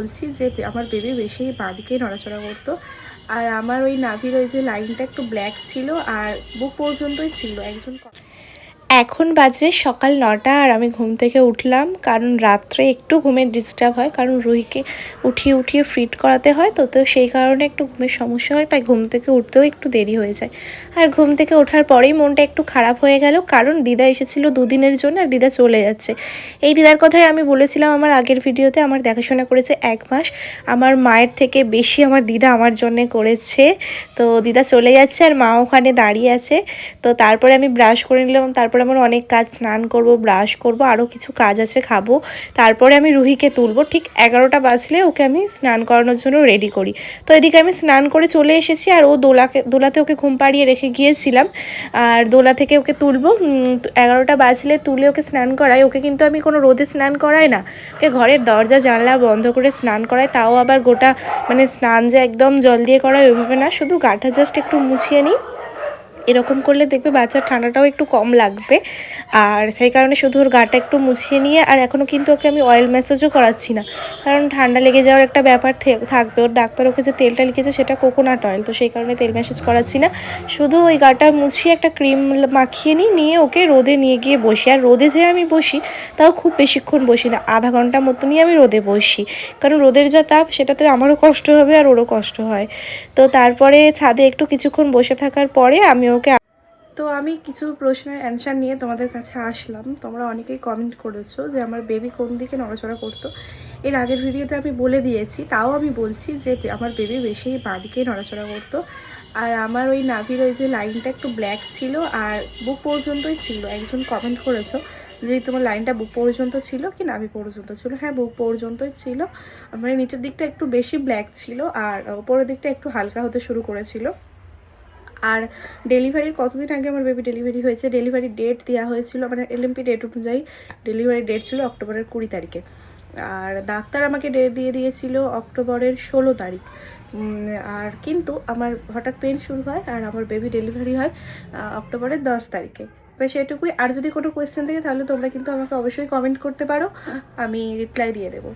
বলছি যে আমার বেবি বেশি বাঁ দিকেই নড়াচড়া করতো। আর আমার ওই নাভির ওই যে লাইনটা একটু ব্ল্যাক ছিল আর বুক পর্যন্তই ছিল। এখন বাজে সকাল 9টা আর আমি ঘুম থেকে উঠলাম, কারণ রাত্রে একটু ঘুমের ডিস্টার্ব হয়, কারণ রুহিকে উঠিয়ে উঠিয়ে ফিট করাতে হয়, তো সেই কারণে একটু ঘুমের সমস্যা হয়, তাই ঘুম থেকে উঠতেও একটু দেরি হয়ে যায়। আর ঘুম থেকে ওঠার পরেই মনটা একটু খারাপ হয়ে গেল, কারণ দিদা এসেছিল দুদিনের জন্য আর দিদা চলে যাচ্ছে। এই দিদার কথাই আমি বলেছিলাম আমার আগের ভিডিওতে, আমার দেখাশোনা করেছে 1 মাস। আমার মায়ের থেকে বেশি আমার দিদা আমার জন্যে করেছে। তো দিদা চলে যাচ্ছে আর মা ওখানে দাঁড়িয়ে আছে। তো তারপরে আমি ব্রাশ করে নিলাম, তারপরে আমার অনেক কাজ, স্নান করব, ব্রাশ করব, আরও কিছু কাজ আছে, খাবো। তারপরে আমি রুহিকে তুলবো, ঠিক 11টা বাজলে ওকে আমি স্নান করানোর জন্য রেডি করি। তো এদিকে আমি স্নান করে চলে এসেছি আর ও দোলাতে ওকে ঘুম পাড়িয়ে রেখে গিয়েছিলাম। আর দোলা থেকে ওকে তুলবো, 11টা বাজলে তুলে ওকে স্নান করাই। ওকে কিন্তু আমি কোনো রোদে স্নান করাই না, ওকে ঘরের দরজা জানলা বন্ধ করে স্নান করাই, তাও আবার গোটা মানে স্নান যে একদম জল দিয়ে করাই ওইভাবে না, শুধু গাটা জাস্ট একটু মুছিয়ে নিই। এরকম করলে দেখবে বাচ্চার ঠান্ডাটাও একটু কম লাগবে। আর সেই কারণে শুধু ওর গাটা একটু মুছিয়ে নিয়ে, আর এখনও কিন্তু ওকে আমি অয়েল ম্যাসাজও করাচ্ছি না, কারণ ঠান্ডা লেগে যাওয়ার একটা ব্যাপার থাকবে। ওর ডাক্তার ওকে যে তেলটা লিখেছে সেটা কোকোনাট অয়েল, তো সেই কারণে তেল ম্যাসাজ করাচ্ছি না, শুধু ওই গাটা মুছিয়ে একটা ক্রিম মাখিয়ে নিয়ে ওকে রোদে নিয়ে গিয়ে বসি। আর রোদে যে আমি বসি তাও খুব বেশিক্ষণ বসি না, আধা ঘন্টা মতনই আমি রোদে বসি, কারণ রোদের যা তাপ সেটাতে আমারও কষ্ট হবে আর ওরও কষ্ট হয়। তো তারপরে ছাদে একটু কিছুক্ষণ বসে থাকার পরে আমি কিছু প্রশ্নের অ্যান্সার নিয়ে তোমাদের কাছে আসলাম। তোমরা অনেকেই কমেন্ট করেছো যে আমার বেবি কোন দিকে নড়াচড়া করতো। এর আগের ভিডিওতে আমি বলে দিয়েছি, তাও আমি বলছি যে আমার বেবি বেশি বাঁ দিকেই নড়াচড়া করতো। আর আমার ওই নাভির ওই যে লাইনটা একটু ব্ল্যাক ছিল আর বুক পর্যন্তই ছিল। একজন কমেন্ট করেছো যে তোমার লাইনটা বুক পর্যন্ত ছিল কি নাভি পর্যন্ত ছিল। হ্যাঁ, বুক পর্যন্তই ছিল। মানে নিচের দিকটা একটু বেশি ব্ল্যাক ছিল আর উপরের দিকটা একটু হালকা হতে শুরু করেছিল। আর ডেলিভারির কতদিন আগে আমার বেবি ডেলিভারি হয়েছে, ডেলিভারি ডেট দেওয়া হয়েছিল মানে এলএমপি ডেট অনুযায়ী ডেলিভারি ডেট ছিল অক্টোবরের 20 তারিখে। আর ডাক্তার আমাকে ডেট দিয়ে দিয়েছিল অক্টোবরের 16 তারিখ। আর কিন্তু আমার হঠাৎ পেন শুরু হয় আর আমার বেবি ডেলিভারি হয় অক্টোবরের 10 তারিখে। এবার সেটুকুই। আর যদি কোনো কোয়েশ্চেন থাকে তাহলে তোমরা কিন্তু আমাকে অবশ্যই কমেন্ট করতে পারো, আমি রিপ্লাই দিয়ে দেবো।